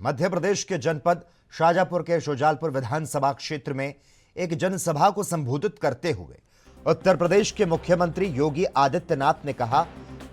मध्य प्रदेश के जनपद शाजापुर के शुजालपुर विधानसभा क्षेत्र में एक जनसभा को संबोधित करते हुए उत्तर प्रदेश के मुख्यमंत्री योगी आदित्यनाथ ने कहा,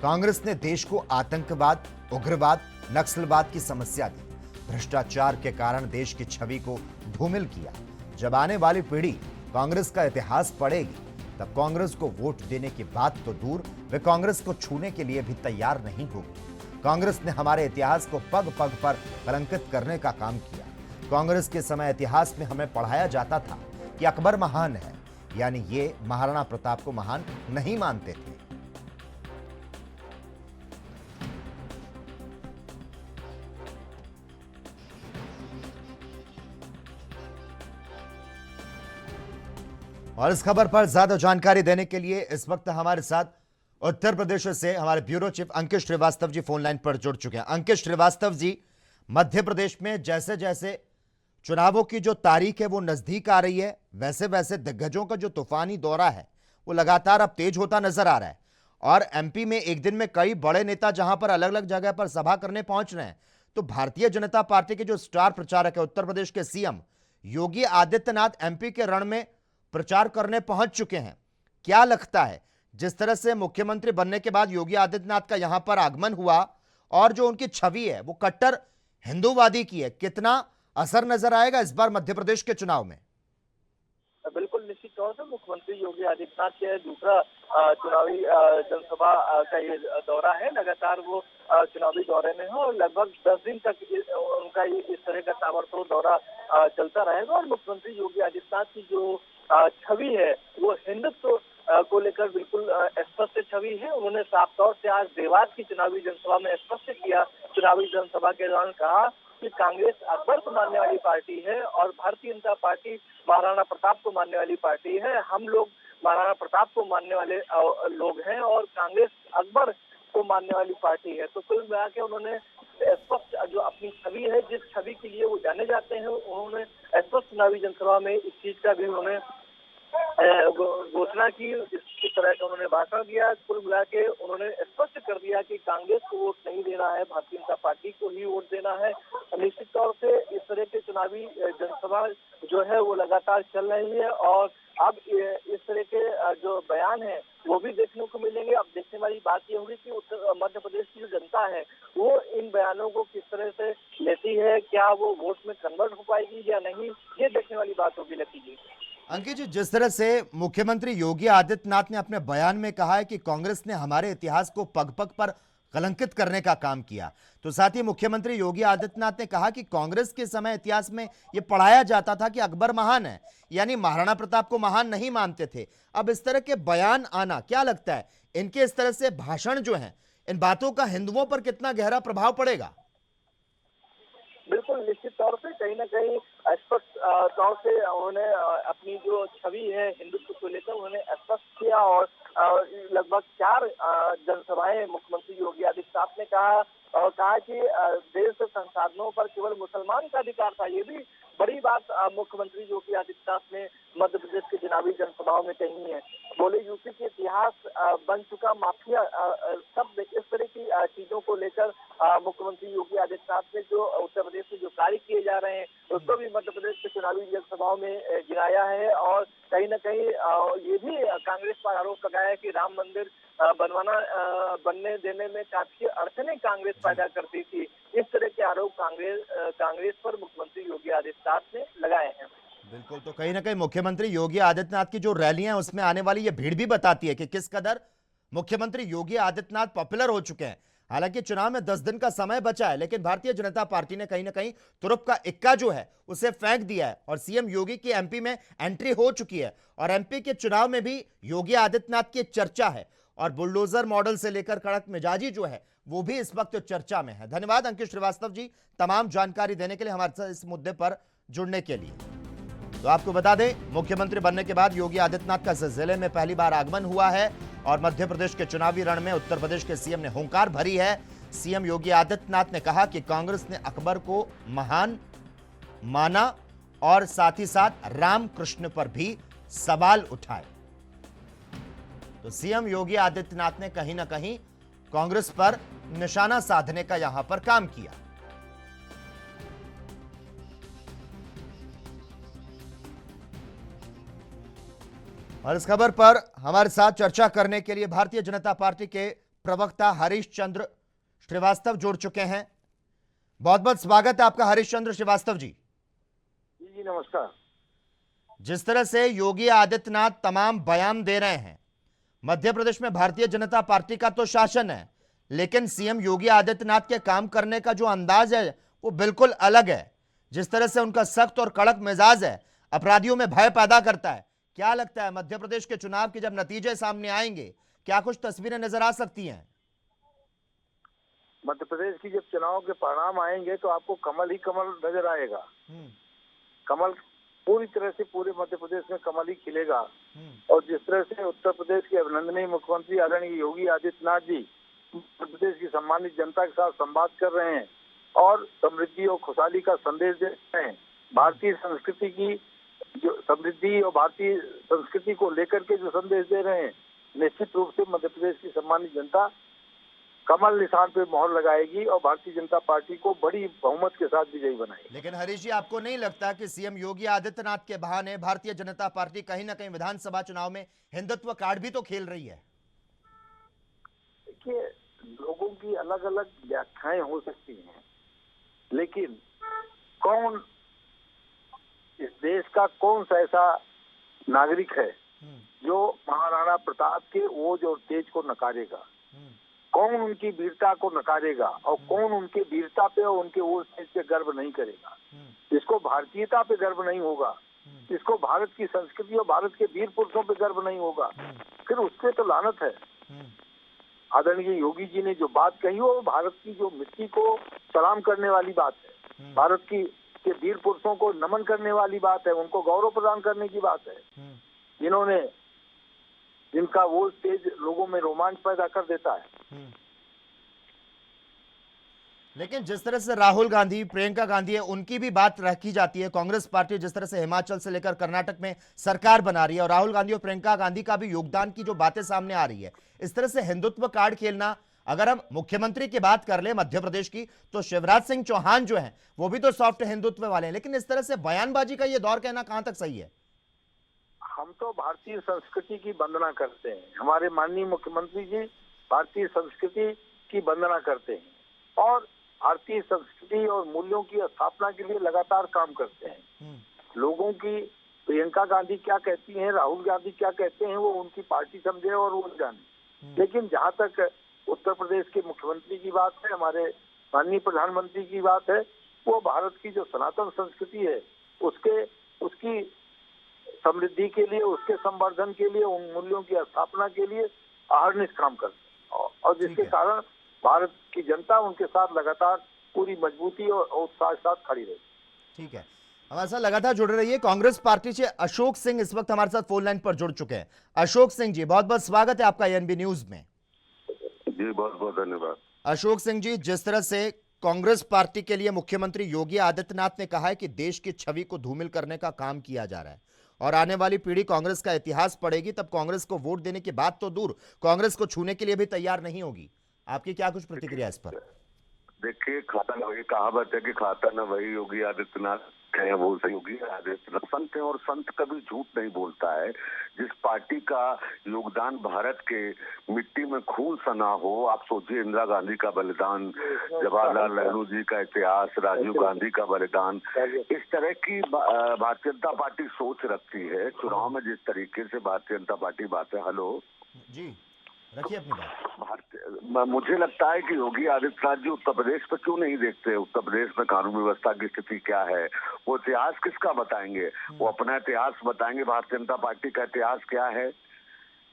कांग्रेस ने देश को आतंकवाद, उग्रवाद, नक्सलवाद की समस्या दी, भ्रष्टाचार के कारण देश की छवि को धूमिल किया। जब आने वाली पीढ़ी कांग्रेस का इतिहास पढ़ेगी, तब कांग्रेस को वोट देने की बात तो दूर, वे कांग्रेस को छूने के लिए भी तैयार नहीं होगी। कांग्रेस ने हमारे इतिहास को पग पग पर कलंकित करने का काम किया। कांग्रेस के समय इतिहास में हमें पढ़ाया जाता था कि अकबर महान है, यानी ये महाराणा प्रताप को महान नहीं मानते थे। और इस खबर पर ज्यादा जानकारी देने के लिए इस वक्त हमारे साथ उत्तर प्रदेश से हमारे ब्यूरो चीफ अंकित श्रीवास्तव जी फोन लाइन पर जुड़ चुके हैं। अंकित श्रीवास्तव जी, मध्य प्रदेश में जैसे जैसे चुनावों की जो तारीख है वो नजदीक आ रही है, वैसे वैसे दिग्गजों का जो तूफानी दौरा है वो लगातार अब तेज होता नजर आ रहा है। और एमपी में एक दिन में कई बड़े नेता जहां पर अलग अलग जगह पर सभा करने पहुंच रहे हैं, तो भारतीय जनता पार्टी के जो स्टार प्रचारक है उत्तर प्रदेश के सीएम योगी आदित्यनाथ एमपी के रण में प्रचार करने पहुंच चुके हैं। क्या लगता है, जिस तरह से मुख्यमंत्री बनने के बाद योगी आदित्यनाथ का यहां पर आगमन हुआ और जो उनकी छवि है वो कट्टर हिंदूवादी की है, कितना असर नजर आएगा इस बार मध्य प्रदेश के चुनाव में? बिल्कुल निश्चित तौर से मुख्यमंत्री योगी आदित्यनाथ के दूसरा चुनावी जनसभा का ये दौरा है। लगातार वो चुनावी दौरे में है और लगभग 10 दिन तक उनका इस तरह का ताबड़तोड़ दौरा चलता रहेगा। और मुख्यमंत्री योगी आदित्यनाथ की जो छवि है वो हिंदुत्व को लेकर बिल्कुल स्पष्ट छवि है। उन्होंने साफ तौर से आज देवास की चुनावी जनसभा में स्पष्ट किया। चुनावी जनसभा के दौरान कहा कि कांग्रेस अकबर को मानने वाली पार्टी है और भारतीय जनता पार्टी महाराणा प्रताप को मानने वाली पार्टी है। हम लोग महाराणा प्रताप को मानने वाले लोग हैं और कांग्रेस अकबर को मानने वाली पार्टी है। तो कुल मिला के उन्होंने स्पष्ट जो अपनी छवि है, जिस छवि के लिए वो जाने जाते हैं, उन्होंने स्पष्ट चुनावी जनसभा में इस चीज का भी उन्होंने घोषणा की। इस तरह का उन्होंने भाषण दिया। कुल मिला के उन्होंने स्पष्ट कर दिया कि कांग्रेस को वोट नहीं देना है, भारतीय जनता पार्टी को ही वोट देना है। निश्चित तौर से इस तरह के चुनावी जनसभा जो है वो लगातार चल रही है और अब इस तरह के जो बयान है वो भी देखने को मिलेंगे। अब देखने वाली बात ये होगी कि मध्य प्रदेश की जो जनता है वो इन बयानों को किस तरह से लेती है, क्या वो वोट में कन्वर्ट हो पाएगी या नहीं, ये देखने वाली बात होगी। लकी जी, अंकित जी, जिस तरह से मुख्यमंत्री योगी आदित्यनाथ ने अपने बयान में कहा है कि कांग्रेस ने हमारे इतिहास को पग पग पर कलंकित करने का काम किया, तो साथ ही मुख्यमंत्री योगी आदित्यनाथ ने कहा कि कांग्रेस के समय इतिहास में यह पढ़ाया जाता था कि अकबर महान है, यानी महाराणा प्रताप को महान नहीं मानते थे। अब इस तरह के बयान आना, क्या लगता है इनके इस तरह से भाषण जो है, इन बातों का हिंदुओं पर कितना गहरा प्रभाव पड़ेगा? बिल्कुल निश्चित तौर से कहीं ना कहीं स्पष्ट तौर से उन्होंने अपनी जो छवि है हिंदुत्व को लेकर उन्होंने स्पष्ट किया। और लगभग 4 जनसभाएं मुख्यमंत्री योगी आदित्यनाथ ने कहा कि देश के संसाधनों पर केवल मुसलमान का अधिकार था। ये भी बड़ी बात मुख्यमंत्री योगी आदित्यनाथ ने मध्य प्रदेश के चुनावी जनसभाओं में कही है। बोले यूपी के इतिहास बन चुका माफिया शब्द, इस तरह की चीजों को लेकर मुख्यमंत्री योगी आदित्यनाथ ने जो उत्तर प्रदेश में जो कार्य किए जा रहे हैं उसको भी मध्य प्रदेश के चुनावी जनसभाओं में गिराया है। और कहीं ना कहीं ये भी कांग्रेस पर आरोप लगाया है कि राम मंदिर बनने देने में काफी अड़चने कांग्रेस पैदा करती थी। इस तरह के आरोप कांग्रेस पर मुख्यमंत्री योगी आदित्यनाथ ने लगाए हैं। बिल्कुल, तो कहीं ना कहीं मुख्यमंत्री योगी आदित्यनाथ की जो रैलियां हैं उसमें आने वाली ये भीड़ भी बताती है कि किस कदर मुख्यमंत्री योगी आदित्यनाथ पॉपुलर हो चुके हैं। हालांकि चुनाव में 10 दिन का समय बचा है, लेकिन भारतीय जनता पार्टी ने कहीं ना कहीं तुरुप का इक्का जो है उसे फेंक दिया है और सीएम योगी की एमपी में एंट्री हो चुकी है। और एमपी के चुनाव में भी योगी आदित्यनाथ की चर्चा है और बुलडोजर मॉडल से लेकर कड़क मिजाजी जो है वो भी इस वक्त चर्चा में है। धन्यवाद अंकित श्रीवास्तव जी, तमाम जानकारी देने के लिए, हमारे साथ इस मुद्दे पर जुड़ने के लिए। तो आपको बता दें, मुख्यमंत्री बनने के बाद योगी आदित्यनाथ का जिले में पहली बार आगमन हुआ है और मध्य प्रदेश के चुनावी रण में उत्तर प्रदेश के सीएम ने हुंकार भरी है। सीएम योगी आदित्यनाथ ने कहा कि कांग्रेस ने अकबर को महान माना और साथ ही साथ रामकृष्ण पर भी सवाल उठाए। तो सीएम योगी आदित्यनाथ ने कहीं ना कहीं कांग्रेस पर निशाना साधने का यहां पर काम किया। और इस खबर पर हमारे साथ चर्चा करने के लिए भारतीय जनता पार्टी के प्रवक्ता हरीश चंद्र श्रीवास्तव जुड़ चुके हैं। बहुत बहुत स्वागत है आपका हरीश चंद्र श्रीवास्तव जी। जी नमस्कार। जिस तरह से योगी आदित्यनाथ तमाम बयान दे रहे हैं, मध्य प्रदेश में भारतीय जनता पार्टी का तो शासन है, लेकिन सीएम योगी आदित्यनाथ के काम करने का जो अंदाज है वो बिल्कुल अलग है। जिस तरह से उनका सख्त और कड़क मिजाज है, अपराधियों में भय पैदा करता है। क्या लगता है मध्य प्रदेश के चुनाव के जब नतीजे सामने आएंगे, क्या कुछ तस्वीरें नजर आ सकती हैं? मध्य प्रदेश की जब चुनाव के परिणाम आएंगे तो आपको कमल ही कमल नजर आएगा। कमल पूरी तरह से पूरे मध्य प्रदेश में कमल ही खिलेगा। और जिस तरह से उत्तर प्रदेश के अभिनंदनीय मुख्यमंत्री आदरणीय योगी आदित्यनाथ जी मध्य प्रदेश की सम्मानित जनता के साथ संवाद कर रहे हैं और समृद्धि और खुशहाली का संदेश दे रहे हैं, भारतीय संस्कृति की जो समृद्धि और भारतीय संस्कृति को लेकर के जो संदेश दे रहे हैं, निश्चित रूप से मध्य प्रदेश की सम्मानित जनता कमल निशान पे मोहर लगाएगी और भारतीय जनता पार्टी को बड़ी बहुमत के साथ विजयी बनाएगी। लेकिन हरीश जी, आपको नहीं लगता कि सीएम योगी आदित्यनाथ के बहाने भारतीय जनता पार्टी कहीं ना कहीं विधानसभा चुनाव में हिंदुत्व कार्ड भी तो खेल रही है? देखिए, लोगों की अलग अलग व्याख्याएं हो सकती हैं, लेकिन कौन इस देश का कौन सा ऐसा नागरिक है जो महाराणा प्रताप के ओज और तेज को नकारेगा? कौन उनकी वीरता को नकारेगा और कौन उनके वीरता पे और उनके ओज तेज पे गर्व नहीं करेगा? जिसको भारतीयता पे गर्व नहीं होगा, जिसको भारत की संस्कृति और भारत के वीर पुरुषों पे गर्व नहीं होगा, फिर उससे तो लानत है। आदरणीय योगी जी ने जो बात कही वो भारत की जो मिट्टी को सलाम करने वाली बात है, भारत की के वीर पुरुषों को नमन करने वाली बात है, उनको गौरव प्रदान करने की बात है, जिन्होंने जिनका वो तेज लोगों में रोमांच पैदा कर देता है। लेकिन जिस तरह से राहुल गांधी, प्रियंका गांधी है, उनकी भी बात रखी जाती है। कांग्रेस पार्टी जिस तरह से हिमाचल से लेकर कर्नाटक में सरकार बना रही है और राहुल गांधी और प्रियंका गांधी का भी योगदान की जो बातें सामने आ रही है, इस तरह से हिंदुत्व कार्ड खेलना, अगर हम मुख्यमंत्री की बात कर ले मध्य प्रदेश की, तो शिवराज सिंह चौहान जो है वो भी तो सॉफ्ट हिंदुत्व वाले हैं, लेकिन इस तरह से बयानबाजी का ये दौर कहना कहां तक सही है? हम तो भारतीय संस्कृति की वंदना करते हैं, हमारे माननीय मुख्यमंत्री जी भारतीय संस्कृति की वंदना करते हैं और भारतीय संस्कृति और मूल्यों की स्थापना के लिए लगातार काम करते हैं। लोगों की प्रियंका गांधी क्या कहती हैं, राहुल गांधी क्या कहते हैं, वो उनकी पार्टी समझे और वो जाने। लेकिन जहां तक उत्तर प्रदेश के मुख्यमंत्री की बात है, हमारे माननीय प्रधानमंत्री की बात है, वो भारत की जो सनातन संस्कृति है उसकी समृद्धि के लिए, उसके संवर्धन के लिए, उन मूल्यों की स्थापना के लिए अहरनिश काम करते हैं और जिसके कारण भारत की जनता उनके साथ लगातार पूरी मजबूती और उत्साह के साथ खड़ी रही। ठीक है, हमारे साथ लगातार जुड़े रहिए। कांग्रेस पार्टी से अशोक सिंह इस वक्त हमारे साथ फोन लाइन पर जुड़ चुके हैं। अशोक सिंह जी, बहुत बहुत स्वागत है आपका एएनबी न्यूज में। जी बहुत बहुत धन्यवाद। अशोक सिंह जी, जिस तरह से कांग्रेस पार्टी के लिए मुख्यमंत्री योगी आदित्यनाथ ने कहा है कि देश की छवि को धूमिल करने का काम किया जा रहा है और आने वाली पीढ़ी कांग्रेस का इतिहास पढ़ेगी, तब कांग्रेस को वोट देने की बात तो दूर, कांग्रेस को छूने के लिए भी तैयार नहीं होगी। आपकी क्या कुछ प्रतिक्रिया इस पर? देखिए, खाता न वही कहावत है कि खाता न वही योगी आदित्यनाथ है, वो सही योगी आदित्यनाथ संत है और संत कभी झूठ नहीं बोलता है। जिस पार्टी का योगदान भारत के मिट्टी में खून सना हो, आप सोचिए इंदिरा गांधी का बलिदान, जवाहरलाल नेहरू जी का इतिहास, राजीव गांधी का बलिदान, इस तरह की भारतीय जनता पार्टी सोच रखती है। चुनाव में जिस तरीके से भारतीय जनता पार्टी बातें, हेलो जी रखिए अपनी बात। मुझे लगता है कि योगी आदित्यनाथ जी उत्तर प्रदेश पर क्यों नहीं देखते, उत्तर प्रदेश में कानून व्यवस्था की स्थिति क्या है, वो इतिहास किसका बताएंगे? वो अपना इतिहास बताएंगे, भारतीय जनता पार्टी का इतिहास क्या है,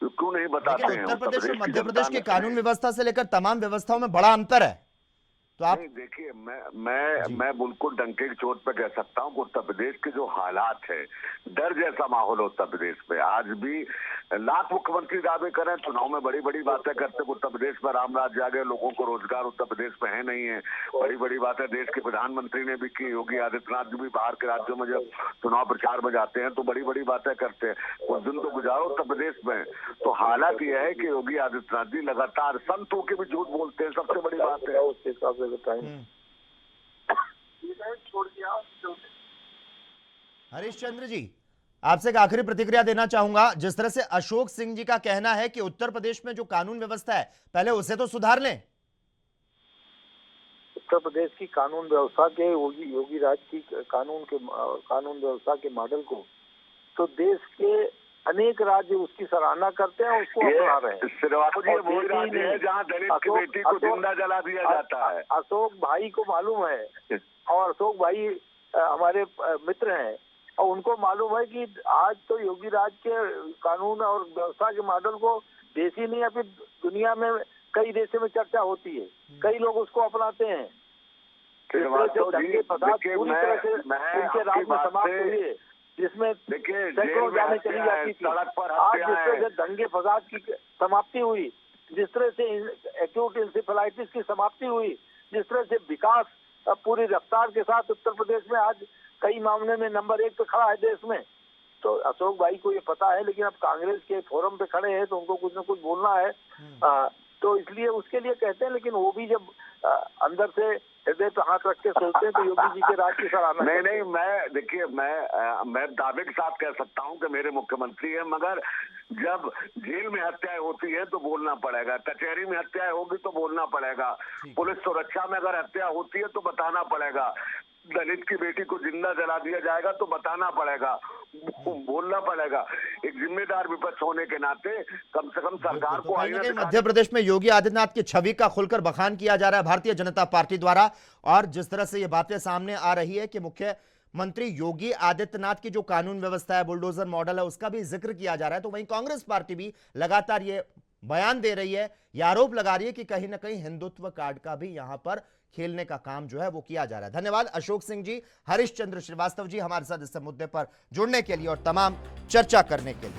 तो क्यों नहीं बताते हैं? उत्तर प्रदेश और मध्य प्रदेश के कानून व्यवस्था से लेकर तमाम व्यवस्थाओं में बड़ा अंतर है, तो आप नहीं देखिए, मैं बिल्कुल डंके की चोट पे कह सकता हूँ कि उत्तर प्रदेश के जो हालात है, डर जैसा माहौल है उत्तर प्रदेश में। आज भी लाख मुख्यमंत्री दावे करें, चुनाव में बड़ी बड़ी बातें करते, उत्तर प्रदेश में राम राज्य आ गए, लोगों को रोजगार उत्तर प्रदेश में है नहीं है, बड़ी बड़ी बातें देश के प्रधानमंत्री ने भी की, योगी आदित्यनाथ जी भी बाहर के राज्यों में जब चुनाव प्रचार में जाते हैं तो बड़ी बड़ी बातें करते हैं। कुछ दिन तो गुजारो उत्तर प्रदेश में, तो हालात यह है कि योगी आदित्यनाथ जी लगातार संतों के भी झूठ बोलते हैं, सबसे बड़ी बात है। उसके हिसाब से हरीश चंद्र जी, आपसे एक आखिरी प्रतिक्रिया देना चाहूंगा। जिस तरह से अशोक सिंह जी का कहना है कि उत्तर प्रदेश में जो कानून व्यवस्था है पहले उसे तो सुधार लें। उत्तर प्रदेश की कानून व्यवस्था के योगी राज की कानून व्यवस्था के मॉडल को तो देश के अनेक राज्य उसकी सराहना करते हैं, उसको अपना रहे हैं। श्रीवास्तव जी वही राज्य है जहाँ दलित की बेटी को जिंदा जला दिया जाता है। अशोक भाई को मालूम है और अशोक भाई हमारे मित्र हैं और उनको मालूम है कि आज तो योगी राज के कानून और व्यवस्था के मॉडल को देश ही नहीं अभी दुनिया में कई देशों में चर्चा होती है, कई लोग उसको अपनाते हैं। दंगे फसाद पूरी तरह से उनके राज में समाप्त हुई है, जिसमें सैकड़ों जाने चली जाती थी। आज जिस तरह से दंगे फसाद की समाप्ति हुई, जिस तरह से एक्यूट इंसेफेलाइटिस की समाप्ति हुई, जिस तरह से विकास पूरी रफ्तार के साथ उत्तर प्रदेश में आज कई मामले में नंबर 1 पे खड़ा है देश में, तो अशोक भाई को ये पता है। लेकिन अब कांग्रेस के फोरम पे खड़े हैं तो उनको कुछ न कुछ बोलना है, तो इसलिए उसके लिए कहते हैं। लेकिन वो भी जब अंदर से हृदय पे हाथ रख के सोचते हैं तो योगी जी के राज की सराहना। नहीं, मैं देखिए मैं दावे के साथ कह सकता हूं कि मेरे मुख्यमंत्री हैं, मगर जब जेल में हत्याएं होती है तो बोलना पड़ेगा, कचहरी में हत्याएं होगी तो बोलना पड़ेगा, पुलिस सुरक्षा में अगर हत्या होती है तो बताना पड़ेगा, दलित की बेटी को जिंदा जला दिया जाएगा तो बताना पड़ेगा, बोलना पड़ेगा। एक जिम्मेदार विपक्ष होने के नाते कम से कम सरकार को मध्य प्रदेश में योगी आदित्यनाथ की छवि का खुलकर बखान किया जा रहा है भारतीय जनता पार्टी द्वारा। और जिस तरह से ये बातें सामने आ रही है कि मुख्यमंत्री योगी आदित्यनाथ की जो कानून व्यवस्था है, बुलडोजर मॉडल है, उसका भी जिक्र किया जा रहा है, तो वहीं कांग्रेस पार्टी भी लगातार ये बयान दे रही है, ये आरोप लगा रही है कि कहीं ना कहीं हिंदुत्व कार्ड का भी यहां पर खेलने का काम जो है वो किया जा रहा है। धन्यवाद अशोक सिंह जी, हरीश चंद्र श्रीवास्तव जी हमारे साथ इस मुद्दे पर जुड़ने के लिए और तमाम चर्चा करने के लिए।